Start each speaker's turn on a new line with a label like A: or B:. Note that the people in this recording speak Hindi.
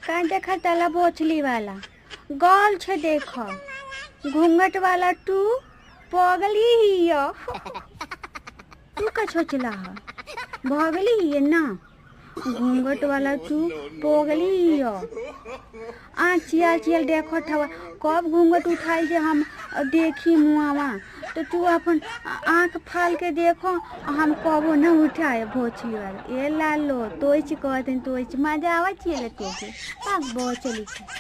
A: का देखा ताला बोचली वाला गॉल छे देखो घूंघट वाला तू पगली हियो। तू का सोचला है भगली हिये ना घूंघट वाला तू पगली हियो। चियल चियल देखो ठवा कब घूंघट उठाई जे हम देखी मुआवा तो तू अपन आँख फाल के देखो हम कबो न उठाए भोचली वाला ए लालो तोच कहते तोच मजा आवा चियल तोके पाक बोचली।